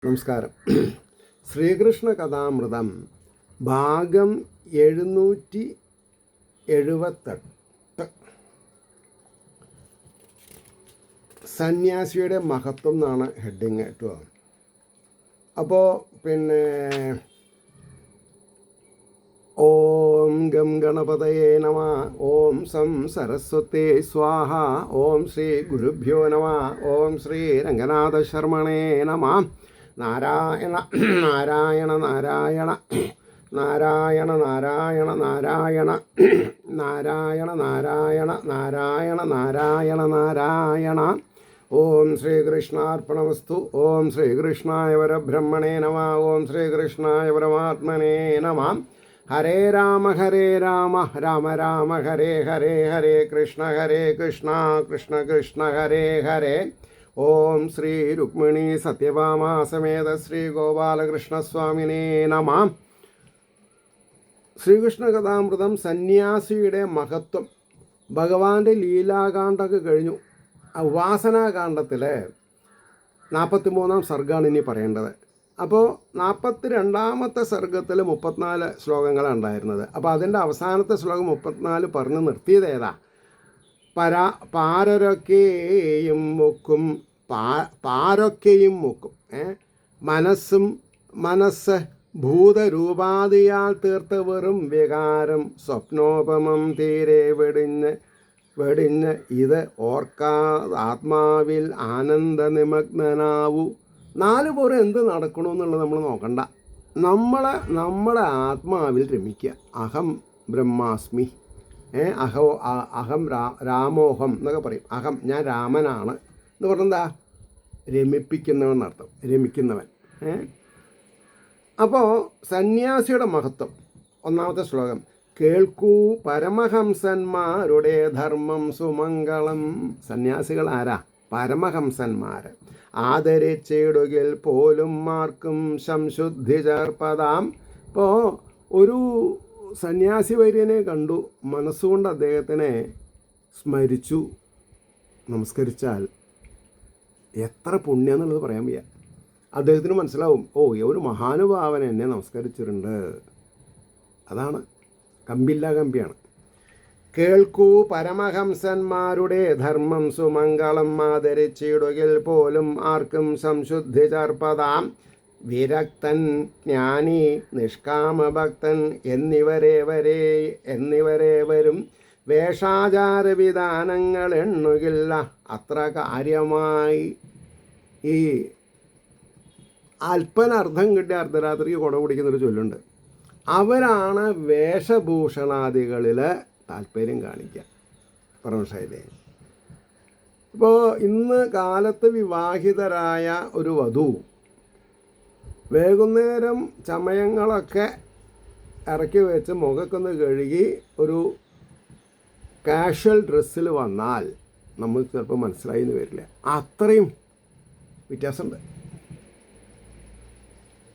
നമസ്കാരം. ശ്രീകൃഷ്ണ കഥാമൃതം ഭാഗം 778. സന്യാസിയുടെ മഹത്വം എന്നാണ് ഹെഡിങ് കേട്ടോ. അപ്പോൾ ഓം ഗം ഗണപതയേ നമ, ഓം സം സരസ്വതേ സ്വാഹ, ഓം ശ്രീ ഗുരുഭ്യോ നമ, ഓം ശ്രീ രംഗനാഥ ശർമ്മണേ നമ. നാരായണ നാരായണ നാരായണ നാരായണ നാരായണ നാരായണ നാരായണ നാരായണ നാരായണ നാരായണ നാരായണ. ഓം ശ്രീകൃഷ്ണാർപ്പണമസ്തു. ഓം ശ്രീകൃഷ്ണായ പരബ്രഹ്മണേ നമ. ഓം ശ്രീകൃഷ്ണായ പരമാത്മനേ നമ. ഹരേ രാമ രാമ രാമ ഹരേ ഹരേ, ഹരേ കൃഷ്ണ കൃഷ്ണ കൃഷ്ണ ഹരേ ഹരേ. ഓം ശ്രീ രുക്മിണി സത്യഭാമ സമേത ശ്രീ ഗോപാലകൃഷ്ണസ്വാമിനേ നമ. ശ്രീകൃഷ്ണ കഥാമൃതം സന്യാസിയുടെ മഹത്വം. ഭഗവാന്റെ ലീലാകാന്ഡമൊക്കെ കഴിഞ്ഞു. ഉപാസനാകാന്ഡത്തിൽ 43-ാം സർഗ്ഗമാണ് ഇനി പറയേണ്ടത്. അപ്പോൾ 42-ാമത്തെ സർഗ്ഗത്തിൽ 34 ശ്ലോകങ്ങളാണ് ഉണ്ടായിരുന്നത്. അപ്പോൾ അതിൻ്റെ അവസാനത്തെ ശ്ലോകം 34 പറഞ്ഞ് നിർത്തിയത് ഏതാ? പാരൊക്കെയും മുക്കും മനസ്സ് ഭൂതരൂപാദിയാൽ തീർത്ത വെറും വികാരം സ്വപ്നോപമം തീരെ വെടിഞ്ഞ് ഇത് ഓർക്കാത്മാവിൽ ആനന്ദ നിമഗ്നനാവൂ. 4 പേരും എന്ത് നടക്കണമെന്നുള്ളത് നമ്മൾ നോക്കണ്ട. നമ്മളെ ആത്മാവിൽ രമിക്കുക. അഹം ബ്രഹ്മാസ്മി, അഹം രാമോഹം എന്നൊക്കെ പറയും. അഹം ഞാൻ രാമനാണ് എന്ന് പറഞ്ഞെന്താ? രമിപ്പിക്കുന്നവൻ എന്നർത്ഥം, രമിക്കുന്നവൻ. അപ്പോൾ സന്യാസിയുടെ മഹത്വം. 1-ാമത്തെ ശ്ലോകം. കേൾക്കൂ പരമഹംസന്മാരുടെ ധർമ്മം സുമംഗളം. സന്യാസികൾ ആരാ? പരമഹംസന്മാർ. ആദരിച്ചിടുകിൽ പോലും മാർക്കും സംശുദ്ധി ചേർപ്പതാം. ഇപ്പോൾ ഒരു സന്യാസി വര്യനെ കണ്ടു, മനസ്സുകൊണ്ട് അദ്ദേഹത്തിനെ സ്മരിച്ചു, നമസ്കരിച്ചാൽ എത്ര പുണ്യം എന്നുള്ളത് പറയാൻ വയ്യ. അദ്ദേഹത്തിന് മനസ്സിലാവും, ഒരു മഹാനുഭാവൻ എന്നെ നമസ്കരിച്ചിട്ടുണ്ട്. അതാണ് കമ്പിയാണ്. കേൾക്കൂ പരമഹംസന്മാരുടെ ധർമ്മം സുമംഗളം, ആദരിച്ചിടുകിൽ പോലും ആർക്കും സംശുദ്ധി ചേർപ്പതാം. വിരക്തൻ, ജ്ഞാനി, നിഷ്കാമഭക്തൻ എന്നിവരേവരും വേഷാചാരവിധാനങ്ങൾ എണ്ണുകില്ല അത്ര കാര്യമായി. ഈ അല്പനർത്ഥം കിട്ടിയ അർദ്ധരാത്രിക്ക് കുട പിടിക്കുന്നൊരു ചൊല്ലുണ്ട്. അവരാണ് വേഷഭൂഷണാദികളിൽ താല്പര്യം കാണിക്കുക. പരമശൈലി. ഇപ്പോൾ ഇന്ന് കാലത്ത് വിവാഹിതരായ ഒരു വധു വൈകുന്നേരം ചമയങ്ങളൊക്കെ ഇറക്കി വെച്ച് മുഖക്കൊന്ന് കഴുകി ഒരു കാഷ്വൽ ഡ്രസ്സിൽ വന്നാൽ നമുക്ക് ചിലപ്പോൾ മനസ്സിലായി എന്ന് വരില്ല. അത്രയും വ്യത്യാസമുണ്ട്.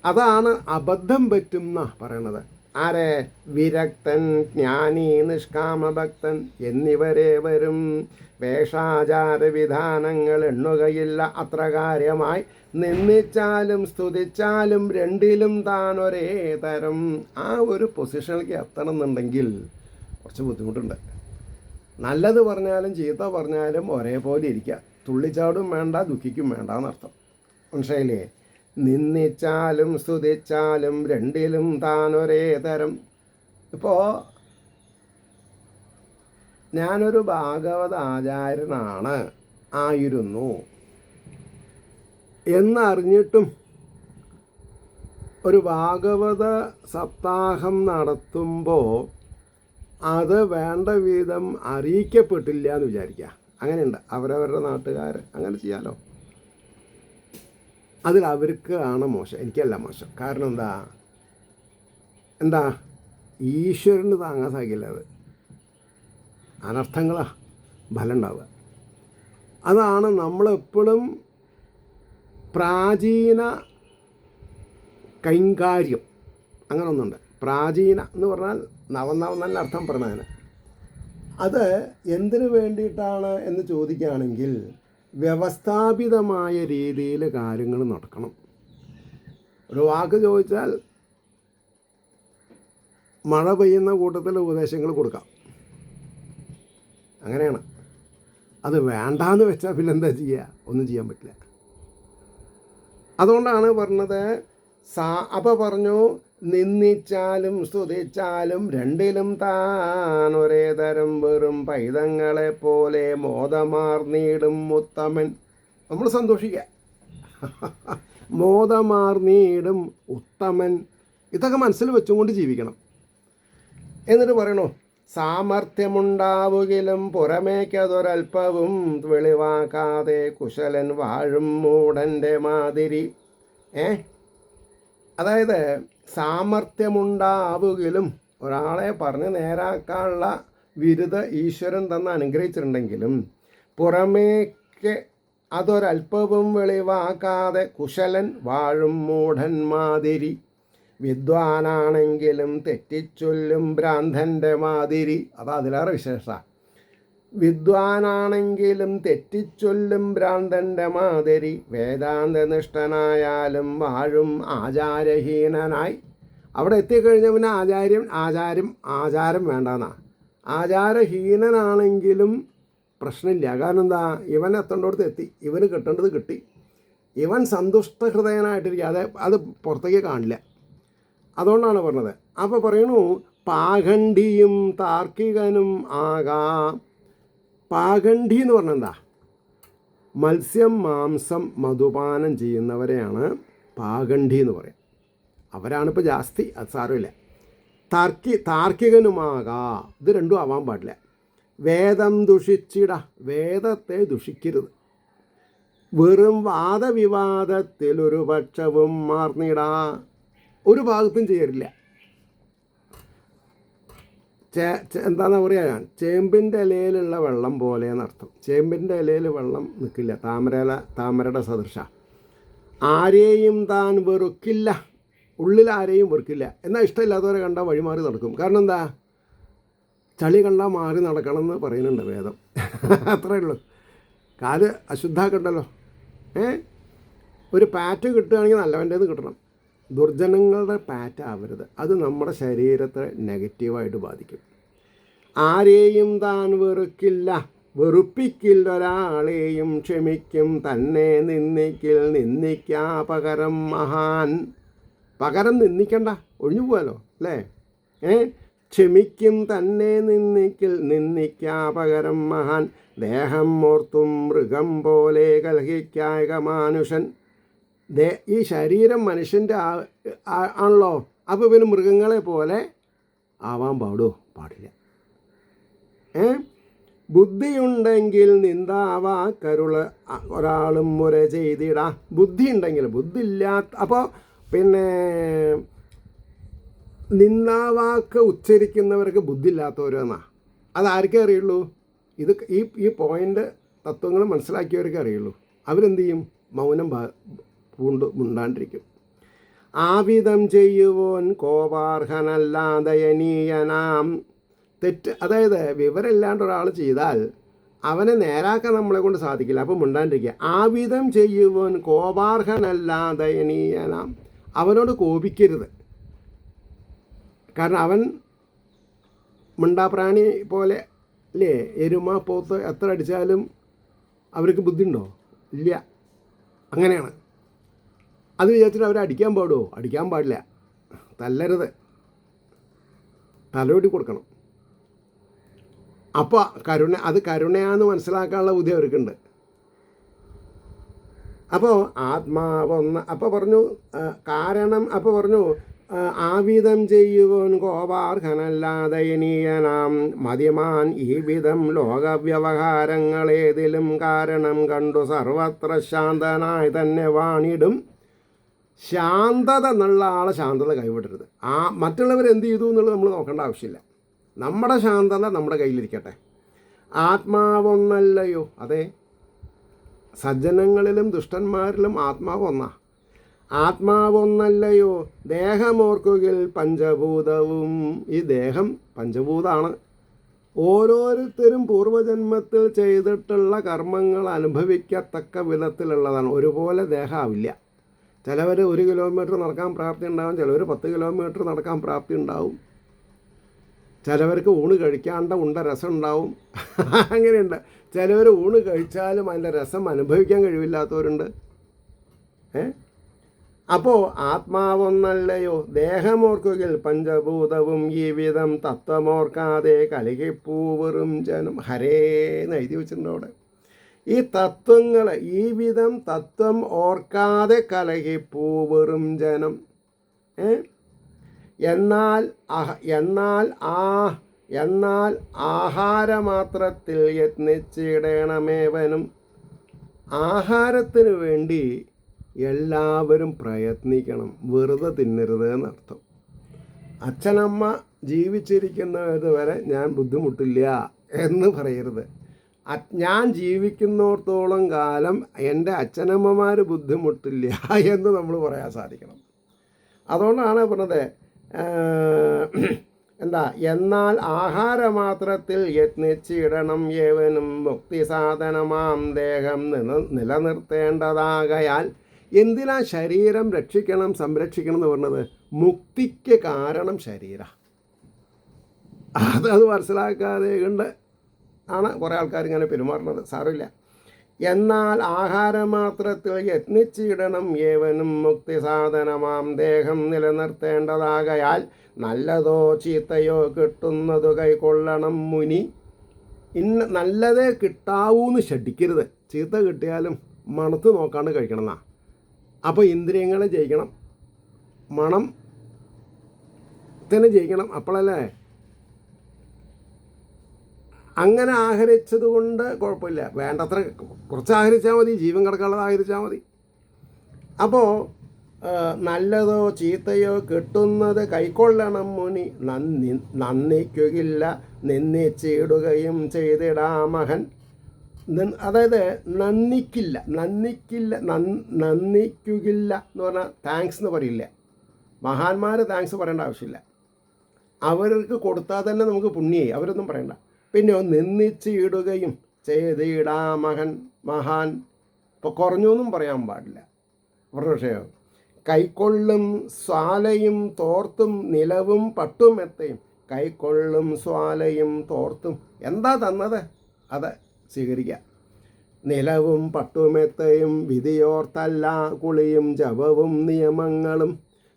അതാണ് അബദ്ധം പറ്റും എന്നാ പറയണത്. ആരെ? വിരക്തൻ, ജ്ഞാനി, നിഷ്കാമഭക്തൻ എന്നിവരേവരും വേഷാചാരവിധാനങ്ങൾ എണ്ണുകയില്ല അത്ര കാര്യമായി. നിന്ദിച്ചാലും സ്തുതിച്ചാലും രണ്ടിലും താൻ ഒരേ തരം. ആ ഒരു പൊസിഷനിലേക്ക് എത്തണം എന്നുണ്ടെങ്കിൽ കുറച്ച് ബുദ്ധിമുട്ടുണ്ട്. നല്ലത് പറഞ്ഞാലും ചീത്ത പറഞ്ഞാലും ഒരേപോലെ ഇരിക്കുക. തുള്ളിച്ചാടും വേണ്ട, ദുഃഖിക്കും വേണ്ട എന്നർത്ഥം. മനസ്സിലായില്ലേ? നിന്ദിച്ചാലും സ്തുതിച്ചാലും രണ്ടിലും താൻ ഒരേ തരം. ഇപ്പോൾ ഞാനൊരു ഭാഗവത ആയിരുന്നു എന്നറിഞ്ഞിട്ടും ഒരു ഭാഗവത സപ്താഹം നടത്തുമ്പോൾ അത് വേണ്ട വിധം അറിയിക്കപ്പെട്ടില്ല എന്ന് വിചാരിക്കുക. അങ്ങനെയുണ്ട്. അവരവരുടെ നാട്ടുകാർ അങ്ങനെ ചെയ്യാലോ. അതിൽ അവർക്ക് ആണ് മോശം, എനിക്കല്ല മോശം. കാരണം എന്താ ഈശ്വരന് താങ്ങാൻ സാധിക്കില്ല. അത് അനർത്ഥങ്ങളാണ് ഫലം ഉണ്ടാവുക. അതാണ് നമ്മളെപ്പോഴും പ്രാചീന കൈങ്കാര്യം അങ്ങനെ ഒന്നുണ്ട്. പ്രാചീന എന്ന് പറഞ്ഞാൽ നവനവം നല്ല അർത്ഥം പറഞ്ഞതിന്. അത് എന്തിനു വേണ്ടിയിട്ടാണ് എന്ന് ചോദിക്കുകയാണെങ്കിൽ വ്യവസ്ഥാപിതമായ രീതിയിൽ കാര്യങ്ങൾ നടക്കണം. ഒരു വാക്ക് ചോദിച്ചാൽ മഴ പെയ്യുന്ന കൂട്ടത്തിൽ ഉപദേശങ്ങൾ കൊടുക്കാം. അങ്ങനെയാണ്. അത് വേണ്ടാന്ന് വെച്ചാൽ പിന്നെ എന്താ ചെയ്യുക? ഒന്നും ചെയ്യാൻ പറ്റില്ല. അതുകൊണ്ടാണ് പറഞ്ഞത് അപ്പോൾ പറഞ്ഞു, നിന്ദിച്ചാലും സ്തുതിച്ചാലും രണ്ടിലും താൻ ഒരേ തരം വെറും പൈതങ്ങളെ പോലെ മോദമാർന്നീടും ഉത്തമൻ. നമ്മൾ സന്തോഷിക്കുക. മോദമാർന്നീടും ഉത്തമൻ. ഇതൊക്കെ മനസ്സിൽ വെച്ചുകൊണ്ട് ജീവിക്കണം. എന്നിട്ട് പറയണോ, സാമർഥ്യമുണ്ടാവുകിലും പുറമേക്കതൊരൽപ്പവും വെളിവാക്കാതെ കുശലൻ വാഴും മൂടൻ്റെ മാതിരി. അതായത് സാമർഥ്യമുണ്ടാവുകിലും, ഒരാളെ പറഞ്ഞ് നേരാക്കാനുള്ള വിരുദ്ധ ഈശ്വരൻ തന്ന് അനുഗ്രഹിച്ചിട്ടുണ്ടെങ്കിലും പുറമേക്ക് അതൊരൽപ്പവും വെളിവാക്കാതെ കുശലൻ വാഴും മൂഢൻ മാതിരി. വിദ്വാനാണെങ്കിലും തെറ്റിച്ചൊല്ലും ഭ്രാന്തൻ്റെ മാതിരി. അതിലേറെ വിശേഷ. വിദ്വാനാണെങ്കിലും തെറ്റിച്ചൊല്ലും ഭ്രാന്തൻ്റെ മാതിരി. വേദാന്തനിഷ്ഠനായാലും വാഴും ആചാരഹീനനായി. അവിടെ എത്തിക്കഴിഞ്ഞവന് ആചാരം വേണ്ടെന്നാ. ആചാരഹീനനാണെങ്കിലും പ്രശ്നമില്ല. കാരണം എന്താ? ഇവൻ എത്തേണ്ടടുത്ത് എത്തി, ഇവന് കിട്ടേണ്ടത് കിട്ടി, ഇവൻ സന്തുഷ്ട ഹൃദയനായിട്ടിരിക്കുക. അത് പുറത്തേക്ക് കാണില്ല. അതുകൊണ്ടാണ് പറഞ്ഞത്. അപ്പോൾ പറയണു, പാഖണ്ഡിയും താർക്കികനും ആകാം. പാഖണ്ഡി എന്ന് പറഞ്ഞാൽ എന്താ? മത്സ്യം, മാംസം, മധുപാനം ചെയ്യുന്നവരെയാണ് പാഖണ്ഡി എന്ന് പറയാം. അവരാണിപ്പോൾ ജാസ്തി. അത് സാരമില്ല. താർക്കികനുമാകാം. ഇത് രണ്ടും ആവാൻ പാടില്ല. വേദം ദുഷിച്ചിട. വേദത്തെ ദുഷിക്കരുത്. വെറും വാദവിവാദത്തിൽ ഒരു പക്ഷവും മാർന്നിടാ. ഒരു ഭാഗത്തും ചെയ്യരില്ല. എന്താണെന്ന് പറയുക, ഞാൻ ചേമ്പിൻ്റെ ഇലയിലുള്ള വെള്ളം പോലെ എന്നർത്ഥം. ചേമ്പിൻ്റെ ഇലയിൽ വെള്ളം നിൽക്കില്ല. താമരയുടെ സദൃശ. ആരെയും താൻ വെറുക്കില്ല. ഉള്ളിൽ ആരെയും വെറുക്കില്ല. എന്നാൽ ഇഷ്ടമില്ലാത്തവരെ കണ്ടാൽ വഴിമാറി നടക്കും. കാരണം എന്താ? ചളി കണ്ടാൽ മാറി നടക്കണമെന്ന് പറയുന്നുണ്ട് വേദം. അത്രയേ ഉള്ളൂ. കാല് അശുദ്ധാക്കണ്ടല്ലോ. ഒരു പാറ്റ് കിട്ടുകയാണെങ്കിൽ നല്ലവൻ്റേത് കിട്ടണം. ദുർജനങ്ങളുടെ പാറ്റാവരുത്. അത് നമ്മുടെ ശരീരത്തെ നെഗറ്റീവായിട്ട് ബാധിക്കും. ആരെയും താൻ വെറുക്കില്ല, വെറുപ്പിക്കില്ല ഒരാളെയും ക്ഷമിക്കും, തന്നെ നിന്ദിക്കാ പകരം മഹാൻ. പകരം നിന്ദിക്കണ്ട, ഒഴിഞ്ഞു പോകാലോ അല്ലേ? ക്ഷമിക്കും, തന്നെ നിന്ദിക്കാ പകരം മഹാൻ. ദേഹം ഓർത്തും മൃഗം പോലെ കലഹിക്കായക മാനുഷൻ. ഈ ശരീരം മനുഷ്യൻ്റെ ആണല്ലോ. അപ്പോൾ പിന്നെ മൃഗങ്ങളെ പോലെ ആവാൻ പാടില്ല. ബുദ്ധിയുണ്ടെങ്കിൽ നിന്ദാവാ കരുള ഒരാളും മുര ചെയ്തിടാ. ബുദ്ധി ഉണ്ടെങ്കിൽ, ബുദ്ധി ഇല്ലാത്ത, അപ്പോൾ പിന്നെ നിന്ദാവാക്ക് ഉച്ചരിക്കുന്നവർക്ക് ബുദ്ധി ഇല്ലാത്തവരെന്നാ. അതാർക്കേ അറിയുള്ളൂ? ഇത് ഈ പോയിൻ്റ് തത്വങ്ങൾ മനസ്സിലാക്കിയവർക്കേ അറിയുള്ളൂ. അവരെന്ത് ചെയ്യും? മൗനം മുണ്ടാണ്ടിരിക്കും. ആവിധം ചെയ്യുവോൻ കോപാർഹനല്ല ദയനീയനാം. തെറ്റ്, അതായത് വിവരമില്ലാണ്ട് ഒരാൾ ചെയ്താൽ അവനെ നേരാക്കാൻ നമ്മളെ കൊണ്ട് സാധിക്കില്ല. അപ്പോൾ മിണ്ടാണ്ടിരിക്കുക. ആവിധം ചെയ്യുവോൻ കോപാർഹനല്ല ദയനീയനാം. അവനോട് കോപിക്കരുത്. കാരണം അവൻ മിണ്ടാപ്രാണി പോലെ അല്ലേ? എരുമ, പോത്ത് എത്ര അടിച്ചാലും അവർക്ക് ബുദ്ധിയുണ്ടോ? ഇല്ല. അങ്ങനെയാണ്. അത് വിചാരിച്ചിട്ട് അവരെ അടിക്കാൻ പാടുമോ? അടിക്കാൻ പാടില്ല. തല്ലരുത്, തലോടി കൊടുക്കണം. അപ്പോൾ കരുണയാന്ന് മനസ്സിലാക്കാനുള്ള ബുദ്ധി അവർക്കുണ്ട്. അപ്പോൾ ആത്മാവൊന്ന്, അപ്പോൾ പറഞ്ഞു കാരണം, അപ്പോൾ പറഞ്ഞു ആവിധം ചെയ്യുവൻ കോപാർഹനല്ലാദയനീയനാം മതിമാൻ ഈ വിധം ലോകവ്യവഹാരങ്ങളേതിലും കാരണം കണ്ടു സർവത്ര ശാന്തനായി തന്നെ വാണിടും. ശാന്തത എന്നുള്ള ആളെ ശാന്തത കൈവിടരുത്. മറ്റുള്ളവരെന്ത് ചെയ്തു എന്നുള്ളത് നമ്മൾ നോക്കേണ്ട ആവശ്യമില്ല. നമ്മുടെ ശാന്തത നമ്മുടെ കയ്യിലിരിക്കട്ടെ. ആത്മാവൊന്നല്ലയോ? അതെ, സജ്ജനങ്ങളിലും ദുഷ്ടന്മാരിലും ആത്മാവൊന്നാ. ആത്മാവൊന്നല്ലയോ? ദേഹമോർക്കുകിൽ പഞ്ചഭൂതവും. ഈ ദേഹം പഞ്ചഭൂതമാണ്. ഓരോരുത്തരും പൂർവജന്മത്തിൽ ചെയ്തിട്ടുള്ള കർമ്മങ്ങൾ അനുഭവിക്കത്തക്ക വിധത്തിലുള്ളതാണ്. ഒരുപോലെ ദേഹമാവില്ല. ചിലവർ 1 കിലോമീറ്റർ നടക്കാൻ പ്രാപ്തി ഉണ്ടാവും, ചിലവർ 10 കിലോമീറ്റർ നടക്കാൻ പ്രാപ്തി ഉണ്ടാവും, ചിലവർക്ക് ഊണ് കഴിക്കാണ്ട രസം ഉണ്ടാവും. അങ്ങനെയുണ്ട്. ചിലവർ ഊണ് കഴിച്ചാലും അതിൻ്റെ രസം അനുഭവിക്കാൻ കഴിവില്ലാത്തവരുണ്ട്. അപ്പോൾ ആത്മാവൊന്നല്ലയോ ദേഹമോർക്കുകിൽ പഞ്ചഭൂതവും ഈ വിധം തത്വമോർക്കാതെ കലകിപ്പൂവറും ജനം. ഹരേന്ന് എഴുതി വെച്ചിട്ടുണ്ട് അവിടെ. ഈ തത്വങ്ങൾ ഈ വിധം തത്വം ഓർക്കാതെ കലകിപ്പൂവറും ജനം. എന്നാൽ ആഹാരമാത്രത്തിൽ യത്നിച്ചിടണമേവനും. ആഹാരത്തിന് വേണ്ടി എല്ലാവരും പ്രയത്നിക്കണം, വെറുതെ തിന്നരുത് എന്നർത്ഥം. അച്ഛനമ്മ ജീവിച്ചിരിക്കുന്നത് വരെ ഞാൻ ബുദ്ധിമുട്ടില്ല എന്ന് പറയരുത്. ഞാൻ ജീവിക്കുന്നിടത്തോളം കാലം എൻ്റെ അച്ഛനമ്മമാർ ബുദ്ധിമുട്ടില്ല എന്ന് നമ്മൾ പറയാൻ സാധിക്കണം. അതുകൊണ്ടാണ് പറഞ്ഞത് എന്നാൽ ആഹാരമാത്രത്തിൽ യത്നിച്ചിടണം ഏവനും മുക്തി സാധനമാം ദേഹം നിലനിർത്തേണ്ടതാകയാൽ. എന്തിനാ ശരീരം രക്ഷിക്കണം സംരക്ഷിക്കണം എന്ന് പറഞ്ഞത്? മുക്തിക്ക് കാരണം ശരീരം. അത് മനസ്സിലാക്കാതെ കൊണ്ട് ആണ് കുറേ ആൾക്കാർ ഇങ്ങനെ പെരുമാറുന്നത്. സാരമില്ല. എന്നാൽ ആഹാരമാത്രത്തിൽ യത്നിച്ചിടണം ഏവനും മുക്തി സാധനമാം ദേഹം നിലനിർത്തേണ്ടതാകയാൽ നല്ലതോ ചീത്തയോ കിട്ടുന്നതു കൈക്കൊള്ളണം മുനി. നല്ലതേ കിട്ടാവൂന്ന് ഷഡിക്കരുത്. ചീത്ത കിട്ടിയാലും മണത്ത് നോക്കാണ്ട് കഴിക്കണം എന്നാ. അപ്പോൾ ഇന്ദ്രിയങ്ങളെ ജയിക്കണം, മണത്തിന് ജയിക്കണം. അപ്പോഴല്ലേ അങ്ങനെ ആഹരിച്ചത് കൊണ്ട് കുഴപ്പമില്ല, വേണ്ടത്ര കുറച്ച് ആഹരിച്ചാൽ മതി, ജീവൻ കിടക്കാനുള്ളത് ആഹരിച്ചാൽ മതി. അപ്പോൾ നല്ലതോ ചീത്തയോ കിട്ടുന്നത് കൈക്കൊള്ളണം മുനി. നന്ദിക്കുകയില്ല നിന്ദിച്ചിടുകയും ചെയ്തിടാമഹൻ. അതായത് നന്ദിക്കില്ല എന്ന് പറഞ്ഞാൽ താങ്ക്സ് എന്ന് പറയില്ല. മഹാന്മാർ താങ്ക്സ് പറയേണ്ട ആവശ്യമില്ല. അവർക്ക് കൊടുത്താൽ തന്നെ നമുക്ക് പുണ്യായി, അവരൊന്നും പറയണ്ട. പിന്നെ നിന്ദിച്ചിടുകയും ചെയ്തിടാമഹൻ മഹാൻ. ഇപ്പോൾ കുറഞ്ഞൊന്നും പറയാൻ പാടില്ല. അവരുടെ വിഷയം കൈക്കൊള്ളും സ്വാലയും തോർത്തും നിലവും പട്ടുമെത്തയും. കൈക്കൊള്ളും സ്വാലയും തോർത്തും എന്താ തന്നത് അത് സ്വീകരിക്കുക. നിലവും പട്ടുമെത്തയും വിധിയോർത്തല്ല കുളിയും ജപവും നിയമങ്ങളും.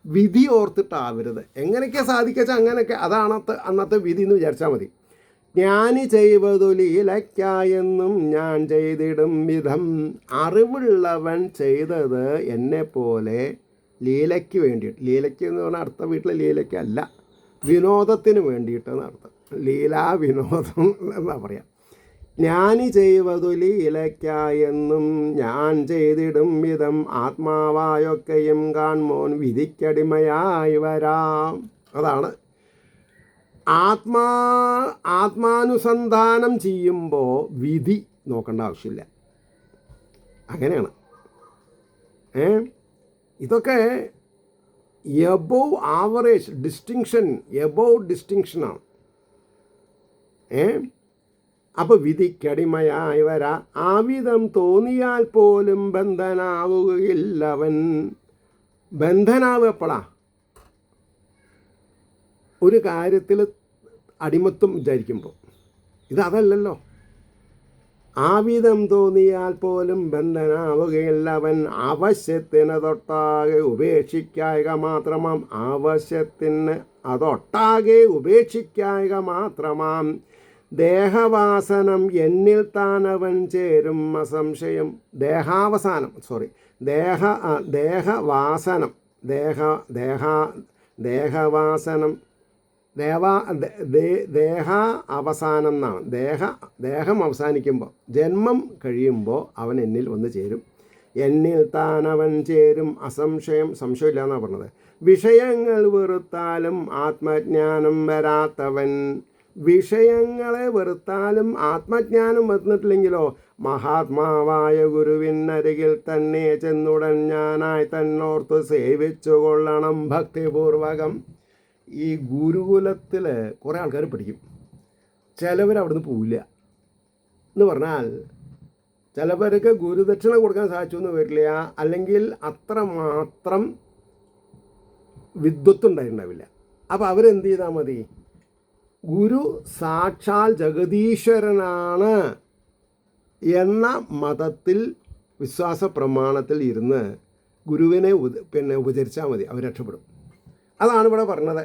വിധി ഓർത്തിട്ടാവരുത്. എങ്ങനെയൊക്കെ സാധിക്കുക അങ്ങനെയൊക്കെ, അതാണ് അന്നത്തെ വിധി എന്ന് വിചാരിച്ചാൽ മതി. ജ്ഞാനി ചെയ്വതു ലീലയ്ക്കായെന്നും ഞാൻ ചെയ്തിടും വിധം. അറിവുള്ളവൻ ചെയ്തത് എന്നെപ്പോലെ ലീലയ്ക്ക് വേണ്ടിയിട്ട്. ലീലയ്ക്ക് എന്ന് പറഞ്ഞാൽ അടുത്ത വീട്ടിലെ ലീലയ്ക്കല്ല, വിനോദത്തിന് വേണ്ടിയിട്ടെന്ന് അർത്ഥം. ലീലാ വിനോദം എന്നാ പറയാം. ജ്ഞാനി ചെയ്വതു ലീലയ്ക്കായെന്നും ഞാൻ ചെയ്തിടും വിധം. ആത്മാവായൊക്കെയും കാൺമോൻ വിധിക്കടിമയായി വരാം. അതാണ് ആത്മാനുസന്ധാനം ചെയ്യുമ്പോൾ വിധി നോക്കേണ്ട ആവശ്യമില്ല. അങ്ങനെയാണ്. ഇതൊക്കെ എബോവ് ആവറേജ് ഡിസ്റ്റിങ്ഷനാണ്. അപ്പോൾ വിധിക്കടിമയായി വരാ. ആവിധം തോന്നിയാൽ പോലും ബന്ധനാവുകയില്ലവൻ. ബന്ധനാവുക എപ്പോഴാ? ഒരു കാര്യത്തിൽ അടിമത്വം വിചാരിക്കുമ്പോൾ. ഇതല്ലല്ലോ. ആവിധം തോന്നിയാൽ പോലും ബന്ധനാവുകയില്ലവൻ. ആവശ്യത്തിന് തൊട്ടാകെ ഉപേക്ഷിക്കായിക മാത്രമാം. ആവശ്യത്തിന് അതൊട്ടാകെ ഉപേക്ഷിക്കായിക മാത്രമാം. ദേഹവാസനം എന്നിൽ താനവൻ ചേരും അസംശയം. ദേഹവാസനം ദേഹ അവസാനം എന്നാണ്. ദേഹം അവസാനിക്കുമ്പോൾ, ജന്മം കഴിയുമ്പോൾ അവൻ എന്നിൽ വന്ന് ചേരും. എന്നിൽ താനവൻ ചേരും അസംശയം. സംശയമില്ല എന്നാണ് പറഞ്ഞത്. വിഷയങ്ങൾ വെറുത്താലും ആത്മജ്ഞാനം വരാത്തവൻ. വിഷയങ്ങളെ വെറുത്താലും ആത്മജ്ഞാനം വന്നിട്ടില്ലെങ്കിലോ മഹാത്മാവായ ഗുരുവിനരികിൽ തന്നെ ചെന്നുടൻ ഞാനായി തന്നോർത്ത് സേവിച്ചു കൊള്ളണം ഭക്തിപൂർവകം. ഈ ഗുരുകുലത്തിൽ കുറേ ആൾക്കാർ പഠിക്കും, ചിലവർ അവിടുന്ന് പോവില്ല. എന്ന് പറഞ്ഞാൽ ചില പേർക്ക് ഗുരുദക്ഷിണ കൊടുക്കാൻ സാധിച്ചു എന്ന് വരില്ല, അല്ലെങ്കിൽ അത്രമാത്രം വിദ്വത്തുണ്ടായിട്ടുണ്ടാവില്ല. അപ്പോൾ അവരെന്ത് ചെയ്താൽ മതി? ഗുരു സാക്ഷാൽ ജഗദീശ്വരനാണ് എന്ന മതത്തിൽ വിശ്വാസ പ്രമാണത്തിൽ ഇരുന്ന് ഗുരുവിനെ ഉപചരിച്ചാൽ മതി, അവർ രക്ഷപ്പെടും. അതാണ് ഇവിടെ പറഞ്ഞത്.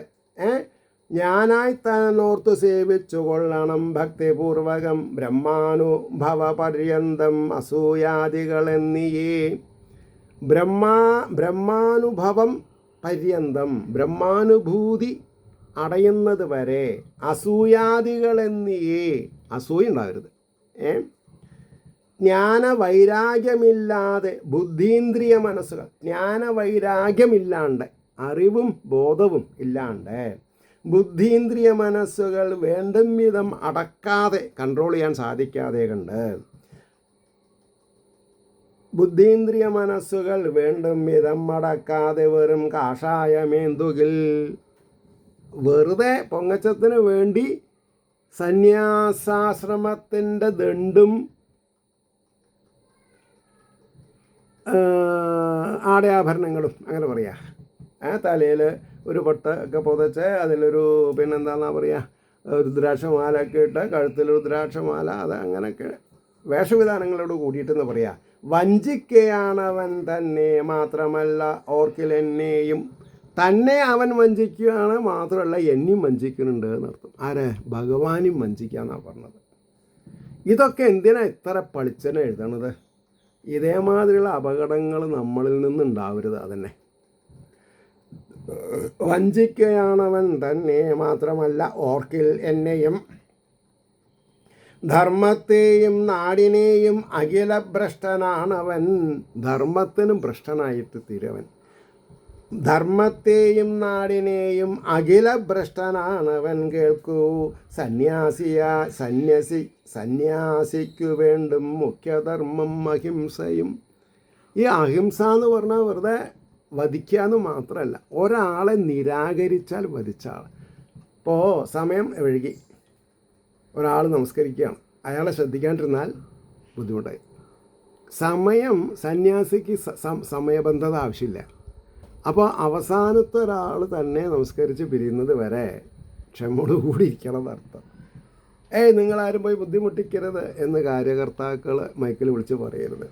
ഞാനായി തന്നോർത്ത് സേവിച്ചു കൊള്ളണം ഭക്തിപൂർവകം ബ്രഹ്മാനുഭവ പര്യന്തം അസൂയാദികളെന്നിയേ. ബ്രഹ്മാനുഭവം പര്യന്തം, ബ്രഹ്മാനുഭൂതി അടയുന്നത് വരെ അസൂയാദികളെന്നിയേ, അസൂയ ഉണ്ടാകരുത്. ജ്ഞാനവൈരാഗ്യമില്ലാതെ ബുദ്ധീന്ദ്രിയ മനസ്സുകൾ, ജ്ഞാനവൈരാഗ്യമില്ലാണ്ട്, അറിവും ബോധവും ഇല്ലാണ്ട് ബുദ്ധീന്ദ്രിയ മനസ്സുകൾ വേണ്ടും വിധം അടക്കാതെ, കൺട്രോൾ ചെയ്യാൻ സാധിക്കാതെ കണ്ട്, ബുദ്ധീന്ദ്രിയ മനസ്സുകൾ വേണ്ടും വിധം അടക്കാതെ വെറും കാഷായമേന്തുകിൽ, വെറുതെ പൊങ്ങച്ചത്തിന് വേണ്ടി സന്യാസാശ്രമത്തിൻ്റെ ദണ്ടും ആടയാഭരണങ്ങളും, അങ്ങനെ പറയാം, തലയിൽ ഒരു പൊട്ട് ഒക്കെ പുതച്ച് അതിലൊരു പിന്നെന്താണെന്നാ പറയുക, രുദ്രാക്ഷമാല ഒക്കെ ഇട്ട് കഴുത്തിൽ രുദ്രാക്ഷമാല, അത് അങ്ങനെയൊക്കെ വേഷവിധാനങ്ങളോട് കൂടിയിട്ടെന്ന് പറയാം. വഞ്ചിക്കുകയാണവൻ തന്നെ മാത്രമല്ല ഓർക്കിലെന്നെയും, തന്നെ അവൻ വഞ്ചിക്കുകയാണ് മാത്രമല്ല എന്നെയും വഞ്ചിക്കുന്നുണ്ട് എന്നർത്ഥം. ആരെ? ഭഗവാനും വഞ്ചിക്കാന്നാണ് പറഞ്ഞത്. ഇതൊക്കെ എന്തിനാ ഇത്ര പളിച്ചനെ എഴുതണത്? ഇതേമാതിരിയുള്ള അപകടങ്ങൾ നമ്മളിൽ നിന്നുണ്ടാവരുത്. അതന്നെ, വഞ്ചിക്കുകയാണവൻ തന്നെ മാത്രമല്ല ഓർക്കിൽ എന്നെയും, ധർമ്മത്തെയും നാടിനെയും അഖില ഭ്രഷ്ടനാണവൻ, ധർമ്മത്തിനും ഭ്രഷ്ടനായിട്ട് തീരവൻ, ധർമ്മത്തെയും നാടിനെയും അഖില ഭ്രഷ്ടനാണവൻ. കേൾക്കൂ സന്യാസിക്കു വേണ്ടും മുഖ്യധർമ്മം അഹിംസയും. ഈ അഹിംസ എന്ന് പറഞ്ഞാൽ വെറുതെ വധിക്കാന്ന് മാത്രമല്ല, ഒരാളെ നിരാകരിച്ചാൽ വധിച്ച ആൾ. ഇപ്പോൾ സമയം വഴുകി, ഒരാൾ നമസ്കരിക്കുകയാണ്, അയാളെ ശ്രദ്ധിക്കാണ്ടിരുന്നാൽ ബുദ്ധിമുട്ടായി. സന്യാസിക്ക് സമയബന്ധത ആവശ്യമില്ല. അപ്പോൾ അവസാനത്തെ ഒരാൾ തന്നെ നമസ്കരിച്ച് പിരിയുന്നത് വരെ ക്ഷമയോടുകൂടി ഇരിക്കണം എന്നർത്ഥം. നിങ്ങളാരും പോയി ബുദ്ധിമുട്ടിക്കരുത് എന്ന് കാര്യകർത്താക്കൾ മൈക്കിൽ വിളിച്ച് പറയരുത്.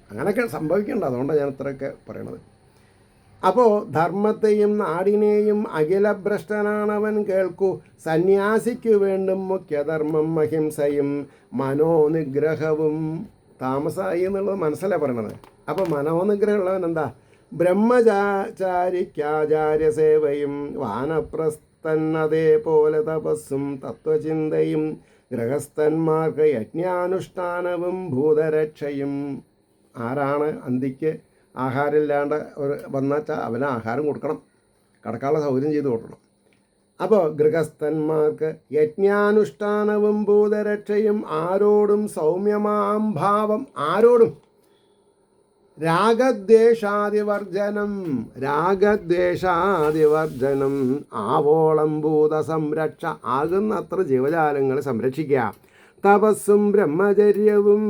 അങ്ങനെയൊക്കെ സംഭവിക്കേണ്ട, അതുകൊണ്ടാണ് ഞാൻ ഇത്രയൊക്കെ പറയണത്. അപ്പോൾ ധർമ്മത്തെയും നാടിനെയും അഖില ഭ്രഷ്ടനാണവൻ. കേൾക്കൂ സന്യാസിക്കു വേണ്ടും മുഖ്യധർമ്മം അഹിംസയും മനോനിഗ്രഹവും. താമസായി എന്നുള്ളത് മനസ്സിലാണ് പറയണത്. അപ്പോൾ മനോനിഗ്രഹമുള്ളവൻ എന്താ? ബ്രഹ്മചാരിക്കാചാര്യസേവയും വാനപ്രസ്ഥൻ അതേപോലെ തപസ്സും തത്വചിന്തയും ഗൃഹസ്ഥന്മാർക്ക് യജ്ഞാനുഷ്ഠാനവും ഭൂതരക്ഷയും. ആരാണ് അന്തിക്ക് ആഹാരമില്ലാണ്ട് വന്നാൽ അവന് ആഹാരം കൊടുക്കണം, കടക്കാനുള്ള സൗകര്യം ചെയ്ത് കൊടുക്കണം. അപ്പോൾ ഗൃഹസ്ഥന്മാർക്ക് യജ്ഞാനുഷ്ഠാനവും ഭൂതരക്ഷയും ആരോടും സൗമ്യമാം ഭാവം. ആരോടും രാഗദ്വേഷാദിവർജനം ആവോളം ഭൂതസംരക്ഷ. ആകുന്നത്ര ജീവജാലങ്ങളെ സംരക്ഷിക്കുക. തപസ്സും ബ്രഹ്മചര്യവും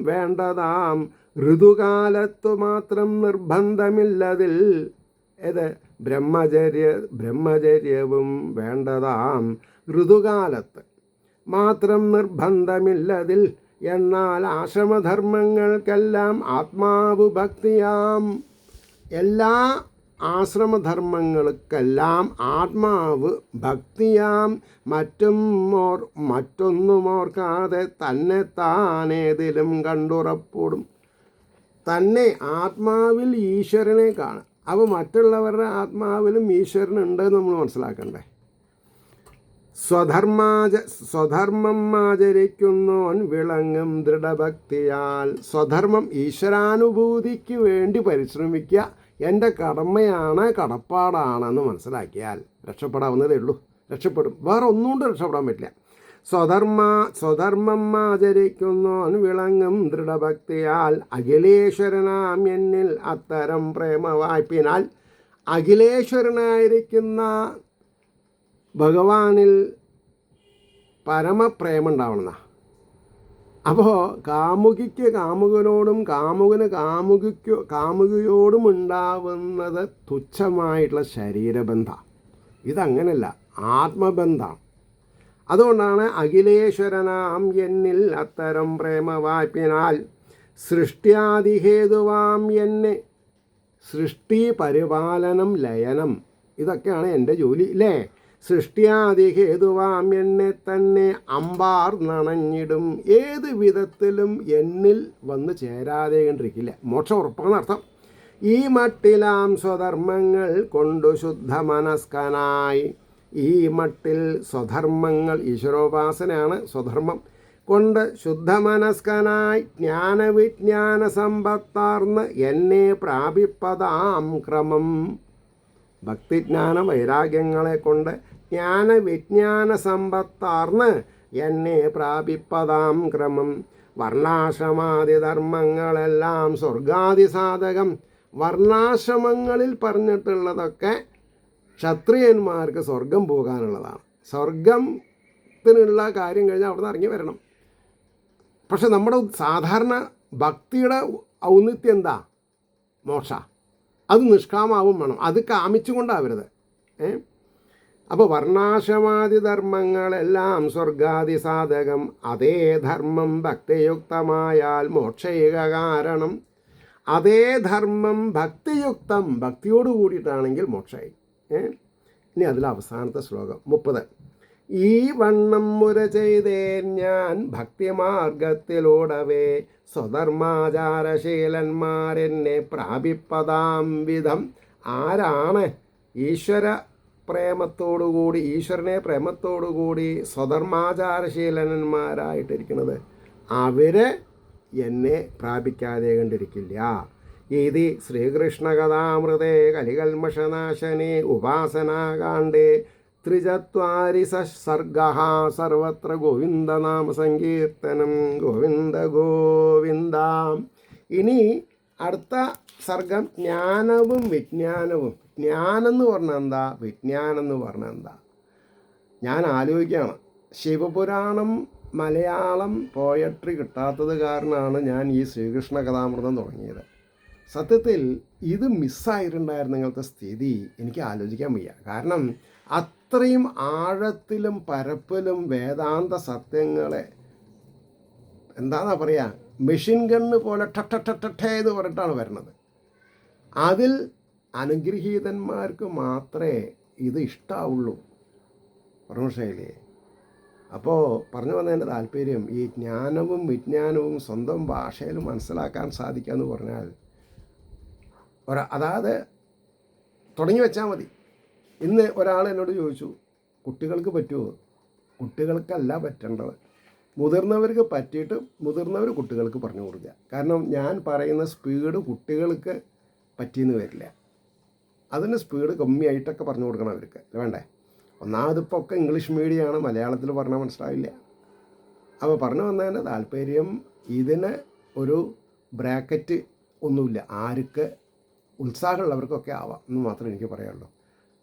വേണ്ടതാം ഋതുകാലത്തു മാത്രം നിർബന്ധമില്ലതിൽ. ഏത്? ബ്രഹ്മചര്യവും വേണ്ടതാം ഋതുകാലത്ത് മാത്രം നിർബന്ധമില്ലതിൽ. എന്നാൽ ആശ്രമധർമ്മങ്ങൾക്കെല്ലാം ആത്മാവ് ഭക്തിയാം. എല്ലാ ആശ്രമധർമ്മങ്ങൾക്കെല്ലാം ആത്മാവ് ഭക്തിയാം. മറ്റൊന്നുമോർക്കാതെ തന്നെ താനേതിലും കണ്ടുറപ്പോടും. തന്നെ ആത്മാവിൽ ഈശ്വരനെ കാണും. അപ്പോൾ മറ്റുള്ളവരുടെ ആത്മാവിലും ഈശ്വരനുണ്ട് നമ്മൾ മനസ്സിലാക്കണ്ടേ. സ്വധർമ്മം ആചരിക്കുന്നോൻ വിളങ്ങും ദൃഢഭക്തിയാൽ. സ്വധർമ്മം ഈശ്വരാനുഭൂതിക്ക് വേണ്ടി പരിശ്രമിക്കുക. എൻ്റെ കടമയാണ്, കടപ്പാടാണെന്ന് മനസ്സിലാക്കിയാൽ രക്ഷപ്പെടാവുന്നതേ ഉള്ളൂ. രക്ഷപ്പെടും, വേറെ ഒന്നുകൊണ്ട് രക്ഷപ്പെടാൻ പറ്റില്ല. സ്വധർമ്മം ആചരിക്കുന്നോൻ വിളങ്ങും ദൃഢഭക്തിയാൽ. അഖിലേശ്വരനാം എന്നിൽ അത്തരം പ്രേമവായ്പിനാൽ. അഖിലേശ്വരനായിരിക്കുന്ന ഭഗവാനിൽ പരമപ്രേമം ഉണ്ടാവണം. അപ്പോൾ കാമുകിക്ക് കാമുകനോടും കാമുകന് കാമുകിയോടും ഉണ്ടാവുന്നത് തുച്ഛമായിട്ടുള്ള ശരീരബന്ധം. ഇതങ്ങനല്ല, ആത്മബന്ധം. അതുകൊണ്ടാണ് അഖിലേശ്വരനാം എന്നിൽ അത്തരം പ്രേമവായ്പിനാൽ സൃഷ്ട്യാദിഹേതുവാം എന്നെ, സൃഷ്ടി, പരിപാലനം, ലയനം, ഇതൊക്കെയാണ് എൻ്റെ ജോലി അല്ലേ. സൃഷ്ട്യാദിഹേതുവാം എന്നെ തന്നെ അമ്പാർ നണഞ്ഞിടും, ഏത് വിധത്തിലും എന്നിൽ വന്ന് ചേരാതെ കണ്ടിരിക്കില്ല. മോക്ഷം ഉറപ്പാണെന്നർത്ഥം. ഈ മട്ടിലാം സ്വധർമ്മങ്ങൾ കൊണ്ടു ശുദ്ധമനസ്കനായി, ഈ മട്ടിൽ സ്വധർമ്മങ്ങൾ, ഈശ്വരോപാസനയാണ് സ്വധർമ്മം, കൊണ്ട് ശുദ്ധമനസ്കനായി ജ്ഞാനവിജ്ഞാന സമ്പത്താർന്ന് എന്നെ പ്രാപിപ്പതാം ക്രമം. ഭക്തിജ്ഞാന വൈരാഗ്യങ്ങളെ കൊണ്ട് ജ്ഞാനവിജ്ഞാന സമ്പത്താർന്ന് എന്നെ പ്രാപിപ്പതാം ക്രമം. വർണ്ണാശ്രമാദി ധർമ്മങ്ങളെല്ലാം സ്വർഗാദി സാധകം. വർണ്ണാശ്രമങ്ങളിൽ പറഞ്ഞിട്ടുള്ളതൊക്കെ ക്ഷത്രിയന്മാർക്ക് സ്വർഗം പോകാനുള്ളതാണ്. സ്വർഗത്തിനുള്ള കാര്യം കഴിഞ്ഞാൽ അവിടെ നിന്ന് ഇറങ്ങി വരണം. പക്ഷെ നമ്മുടെ സാധാരണ ഭക്തിയുടെ ഔന്നിത്യം എന്താ? മോക്ഷ. അത് നിഷ്കാമാവും വേണം, അത് കാമിച്ചുകൊണ്ടാവരുത്. അപ്പോൾ വർണ്ണാശ്രമാദി ധർമ്മങ്ങളെല്ലാം സ്വർഗാദി സാധകം. അതേ ധർമ്മം ഭക്തിയുക്തമായാൽ മോക്ഷൈക കാരണം. അതേ ധർമ്മം ഭക്തിയുക്തം, ഭക്തിയോട് കൂടിയിട്ടാണെങ്കിൽ മോക്ഷമായി. ഇനി അതിൽ അവസാനത്തെ ശ്ലോകം 30. ഈ വണ്ണം മുര ചെയ്തേൻ ഞാൻ ഭക്തിമാർഗത്തിലൂടവേ, സ്വധർമാചാരശീലന്മാരെന്നെ പ്രാപിപ്പതാം വിധം. ആരാണ് ഈശ്വര പ്രേമത്തോടുകൂടി, ഈശ്വരനെ പ്രേമത്തോടുകൂടി സ്വധർമാചാരശീലന്മാരായിട്ടിരിക്കുന്നത്, അവരെ എന്നെ പ്രാപിക്കാതെ കണ്ടിരിക്കില്ല. ഇതി ശ്രീകൃഷ്ണകഥാമൃതേ കലികൽമഷനാശനേ ഉപാസനാകാണ്ഡേ ത്രിചത്വാരി സർഗഃ സർവത്ര ഗോവിന്ദനാമ സങ്കീർത്തനം. ഗോവിന്ദ ഗോവിന്ദ. ഇനി അടുത്ത സർഗം ജ്ഞാനവും വിജ്ഞാനവും. ജ്ഞാനം എന്ന് പറഞ്ഞാൽ എന്താ, വിജ്ഞാനം എന്ന് പറഞ്ഞാൽ എന്താ? ഞാൻ ആലോചിക്കുകയാണ്. ശിവപുരാണം മലയാളം പോയട്രി കിട്ടാത്തത് കാരണമാണ് ഞാൻ ഈ ശ്രീകൃഷ്ണ കഥാമൃതം തുടങ്ങിയത്. സത്യത്തിൽ ഇത് മിസ്സായിട്ടുണ്ടായിരുന്ന നിങ്ങളുടെ സ്ഥിതി എനിക്ക് ആലോചിക്കാൻ വയ്യ. കാരണം അത്രയും ആഴത്തിലും പരപ്പിലും വേദാന്ത സത്യങ്ങളെ എന്താണെന്നാ പറയുക, മെഷീൻ ഗണ്ണ് പോലെ ടട്ടേ എന്ന് പറഞ്ഞിട്ടാണ് വരുന്നത്. അതിൽ അനുഗ്രഹീതന്മാർക്ക് മാത്രമേ ഇത് ഇഷ്ടാവുള്ളൂ. പറഞ്ഞേ. അപ്പോൾ പറഞ്ഞു വന്നതിൻ്റെ താല്പര്യം, ഈ ജ്ഞാനവും വിജ്ഞാനവും സ്വന്തം ഭാഷയിൽ മനസ്സിലാക്കാൻ സാധിക്കുക എന്ന് പറഞ്ഞാൽ അതായത് തുടങ്ങി വെച്ചാൽ മതി. ഇന്ന് ഒരാൾ എന്നോട് ചോദിച്ചു, കുട്ടികൾക്ക് പറ്റുമോ? കുട്ടികൾക്കല്ല പറ്റേണ്ടത്, മുതിർന്നവർക്ക് പറ്റിയിട്ട് മുതിർന്നവർ കുട്ടികൾക്ക് പറഞ്ഞു കൊടുക്കുക. കാരണം ഞാൻ പറയുന്ന സ്പീഡ് കുട്ടികൾക്ക് പറ്റിയെന്ന് വരില്ല. അതിന് സ്പീഡ് കമ്മിയായിട്ടൊക്കെ പറഞ്ഞു കൊടുക്കണം അവർക്ക്, വേണ്ടേ? ഒന്നാമതിപ്പോൾ ഒക്കെ ഇംഗ്ലീഷ് മീഡിയമാണ്, മലയാളത്തിൽ പറഞ്ഞാൽ മനസ്സിലാവില്ല. അപ്പോൾ പറഞ്ഞു വന്നതിൻ്റെ താല്പര്യം, ഇതിന് ഒരു ബ്രാക്കറ്റ് ഒന്നുമില്ല, ആർക്ക് ഉത്സാഹമുള്ളവർക്കൊക്കെ ആവാം എന്ന് മാത്രമേ എനിക്ക് പറയാനുള്ളൂ.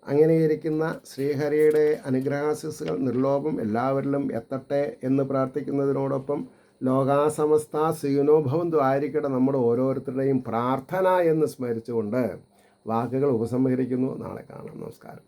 അങ്ങനെ ഇരിക്കുന്ന ശ്രീഹരിയുടെ അനുഗ്രഹാശിസ്സുകൾ നിർലോഭം എല്ലാവരിലും എത്തട്ടെ എന്ന് പ്രാർത്ഥിക്കുന്നതിനോടൊപ്പം ലോകാസമസ്ത സുഖിനോഭവന്തു ആയിരിക്കട്ടെ നമ്മുടെ ഓരോരുത്തരുടെയും പ്രാർത്ഥന എന്ന് സ്മരിച്ചുകൊണ്ട് വാക്കുകൾ ഉപസംഹരിക്കുന്നു. നാളെ കാണാം. നമസ്കാരം.